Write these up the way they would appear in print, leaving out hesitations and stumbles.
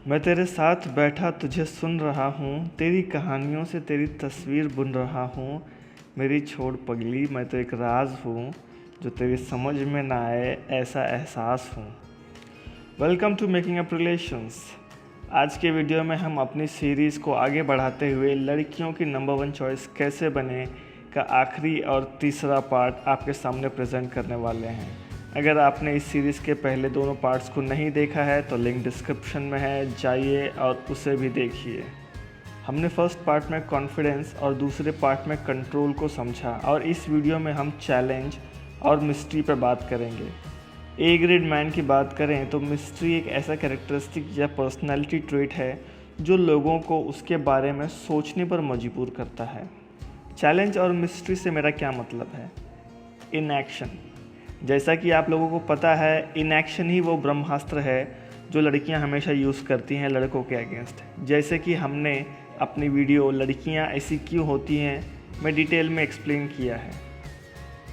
मैं तेरे साथ बैठा तुझे सुन रहा हूँ, तेरी कहानियों से तेरी तस्वीर बुन रहा हूँ। मेरी छोड़ पगली, मैं तो एक राज हूँ, जो तेरी समझ में ना आए ऐसा एहसास हूँ। Welcome to making up relations. आज के वीडियो में हम अपनी सीरीज़ को आगे बढ़ाते हुए लड़कियों की नंबर 1 चॉइस कैसे बने का आखिरी और तीसरा पार्ट आपके सामने प्रेजेंट करने वाले हैं। अगर आपने इस सीरीज़ के पहले दोनों पार्ट्स को नहीं देखा है तो लिंक डिस्क्रिप्शन में है, जाइए और उसे भी देखिए। हमने फर्स्ट पार्ट में कॉन्फिडेंस और दूसरे पार्ट में कंट्रोल को समझा और इस वीडियो में हम चैलेंज और मिस्ट्री पर बात करेंगे। ए ग्रेड मैन की बात करें तो मिस्ट्री एक ऐसा कैरेक्टरिस्टिक या पर्सनैलिटी ट्रेट है जो लोगों को उसके बारे में सोचने पर मजबूर करता है। चैलेंज और मिस्ट्री से मेरा क्या मतलब है? इनएक्शन। जैसा कि आप लोगों को पता है, इनएक्शन ही वो ब्रह्मास्त्र है जो लड़कियां हमेशा यूज़ करती हैं लड़कों के अगेंस्ट। जैसे कि हमने अपनी वीडियो लड़कियां ऐसी क्यों होती हैं में डिटेल में एक्सप्लेन किया है,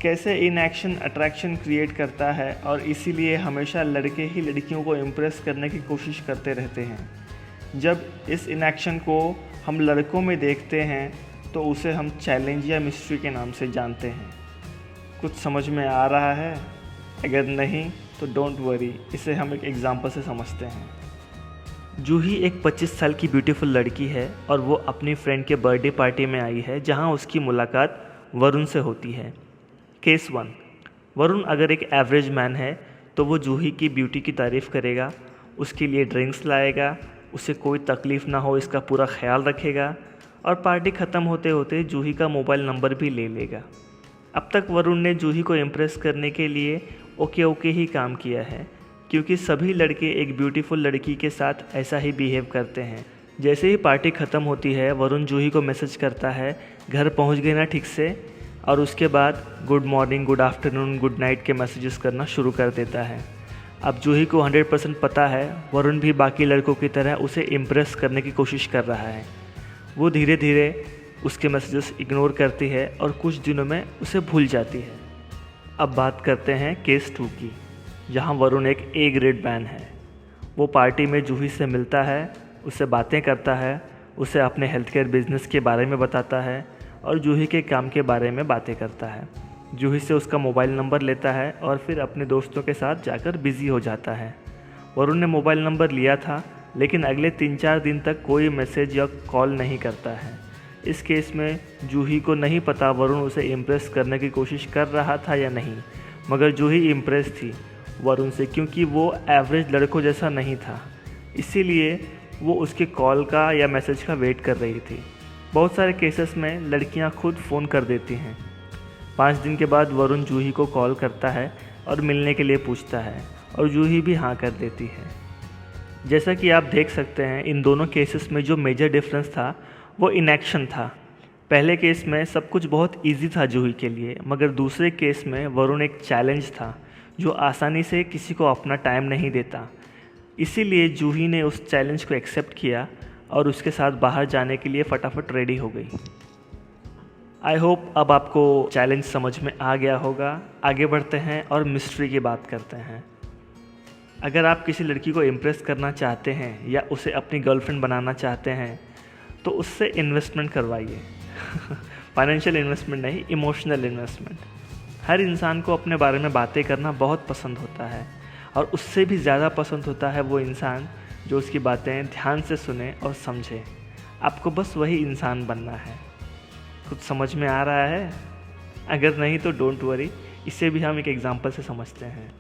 कैसे इनएक्शन अट्रैक्शन क्रिएट करता है और इसीलिए हमेशा लड़के ही लड़कियों को इम्प्रेस करने की कोशिश करते रहते हैं। जब इस इनएक्शन को हम लड़कों में देखते हैं तो उसे हम चैलेंज या मिस्ट्री के नाम से जानते हैं। कुछ समझ में आ रहा है? अगर नहीं तो डोंट वरी, इसे हम एक एग्जांपल से समझते हैं। जूही एक 25 साल की ब्यूटीफुल लड़की है और वो अपनी फ्रेंड के बर्थडे पार्टी में आई है जहां उसकी मुलाकात वरुण से होती है। केस 1। वरुण अगर एक एवरेज मैन है तो वो जूही की ब्यूटी की तारीफ़ करेगा, उसके लिए ड्रिंक्स लाएगा, उसे कोई तकलीफ़ ना हो इसका पूरा ख्याल रखेगा और पार्टी ख़त्म होते होते जूही का मोबाइल नंबर भी ले लेगा। अब तक वरुण ने जूही को इम्प्रेस करने के लिए ओके ही काम किया है, क्योंकि सभी लड़के एक ब्यूटीफुल लड़की के साथ ऐसा ही बिहेव करते हैं। जैसे ही पार्टी ख़त्म होती है वरुण जूही को मैसेज करता है, घर पहुंच गए ना ठीक से, और उसके बाद good morning, good afternoon, good night के मैसेजेस करना शुरू कर देता है। अब जूही को 100% पता है वरुण भी बाकी लड़कों की तरह उसे इम्प्रेस करने की कोशिश कर रहा है। वो धीरे धीरे उसके मैसेजेस इग्नोर करती है और कुछ दिनों में उसे भूल जाती है। अब बात करते हैं केस 2 की, जहां वरुण एक ए ग्रेड मैन है। वो पार्टी में जूही से मिलता है, उससे बातें करता है, उसे अपने हेल्थ केयर बिजनेस के बारे में बताता है और जूही के काम के बारे में बातें करता है। जूही से उसका मोबाइल नंबर लेता है और फिर अपने दोस्तों के साथ जाकर बिज़ी हो जाता है। वरुण ने मोबाइल नंबर लिया था लेकिन अगले 3-4 दिन तक कोई मैसेज या कॉल नहीं करता है। इस केस में जूही को नहीं पता वरुण उसे इम्प्रेस करने की कोशिश कर रहा था या नहीं, मगर जूही इम्प्रेस थी वरुण से, क्योंकि वो एवरेज लड़कों जैसा नहीं था, इसीलिए वो उसके कॉल का या मैसेज का वेट कर रही थी। बहुत सारे केसेस में लड़कियां खुद फ़ोन कर देती हैं। 5 दिन के बाद वरुण जूही को कॉल करता है और मिलने के लिए पूछता है और जूही भी हाँ कर देती है। जैसा कि आप देख सकते हैं, इन दोनों केसेस में जो मेजर डिफरेंस था वो इनएक्शन था। पहले केस में सब कुछ बहुत इजी था जूही के लिए, मगर दूसरे केस में वरुण एक चैलेंज था जो आसानी से किसी को अपना टाइम नहीं देता। इसीलिए जूही ने उस चैलेंज को एक्सेप्ट किया और उसके साथ बाहर जाने के लिए फटाफट रेडी हो गई। आई होप अब आपको चैलेंज समझ में आ गया होगा। आगे बढ़ते हैं और मिस्ट्री की बात करते हैं। अगर आप किसी लड़की को इम्प्रेस करना चाहते हैं या उसे अपनी गर्लफ्रेंड बनाना चाहते हैं तो उससे इन्वेस्टमेंट करवाइए। फाइनेंशियल इन्वेस्टमेंट नहीं, इमोशनल इन्वेस्टमेंट। हर इंसान को अपने बारे में बातें करना बहुत पसंद होता है और उससे भी ज़्यादा पसंद होता है वो इंसान जो उसकी बातें ध्यान से सुने और समझे। आपको बस वही इंसान बनना है। कुछ समझ में आ रहा है? अगर नहीं तो डोंट वरी, इसे भी हम एक एग्जांपल से समझते हैं।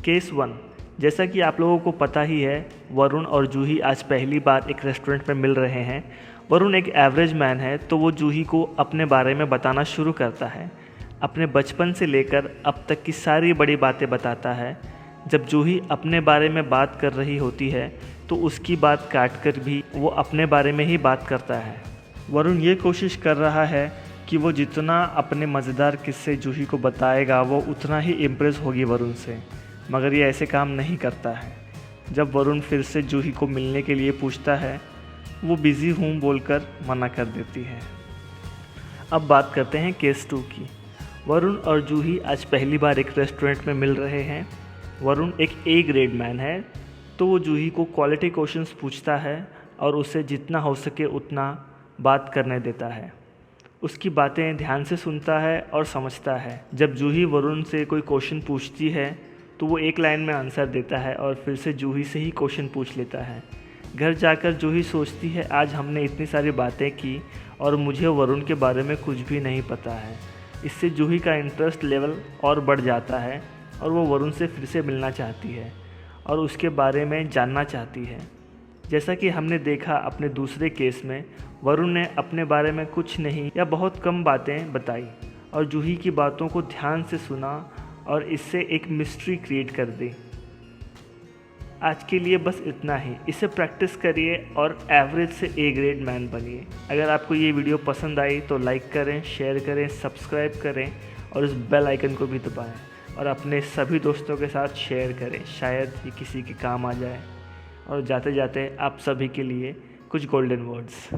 केस 1। जैसा कि आप लोगों को पता ही है, वरुण और जूही आज पहली बार एक रेस्टोरेंट में मिल रहे हैं। वरुण एक एवरेज मैन है तो वो जूही को अपने बारे में बताना शुरू करता है। अपने बचपन से लेकर अब तक की सारी बड़ी बातें बताता है। जब जूही अपने बारे में बात कर रही होती है तो उसकी बात काट कर भी वो अपने बारे में ही बात करता है। वरुण ये कोशिश कर रहा है कि वो जितना अपने मज़ेदार किस्से जूही को बताएगा वो उतना ही इम्प्रेस होगी वरुण से, मगर ये ऐसे काम नहीं करता है। जब वरुण फिर से जूही को मिलने के लिए पूछता है, वो बिज़ी हूँ बोलकर मना कर देती है। अब बात करते हैं केस 2 की। वरुण और जूही आज पहली बार एक रेस्टोरेंट में मिल रहे हैं। वरुण एक ए ग्रेड मैन है तो वो जूही को क्वालिटी क्वेश्चंस पूछता है और उसे जितना हो सके उतना बात करने देता है। उसकी बातें ध्यान से सुनता है और समझता है। जब जूही वरुण से कोई क्वेश्चन पूछती है तो वो एक लाइन में आंसर देता है और फिर से जूही से ही क्वेश्चन पूछ लेता है। घर जाकर जूही सोचती है, आज हमने इतनी सारी बातें की और मुझे वरुण के बारे में कुछ भी नहीं पता है। इससे जूही का इंटरेस्ट लेवल और बढ़ जाता है और वो वरुण से फिर से मिलना चाहती है और उसके बारे में जानना चाहती है। जैसा कि हमने देखा अपने दूसरे केस में, वरुण ने अपने बारे में कुछ नहीं या बहुत कम बातें बताई और जूही की बातों को ध्यान से सुना और इससे एक मिस्ट्री क्रिएट कर दी। आज के लिए बस इतना ही। इसे प्रैक्टिस करिए और एवरेज से ए ग्रेड मैन बनिए। अगर आपको ये वीडियो पसंद आई तो लाइक करें, शेयर करें, सब्सक्राइब करें और इस बेल आइकन को भी दबाएं और अपने सभी दोस्तों के साथ शेयर करें, शायद ये किसी के काम आ जाए। और जाते जाते आप सभी के लिए कुछ गोल्डन वर्ड्स।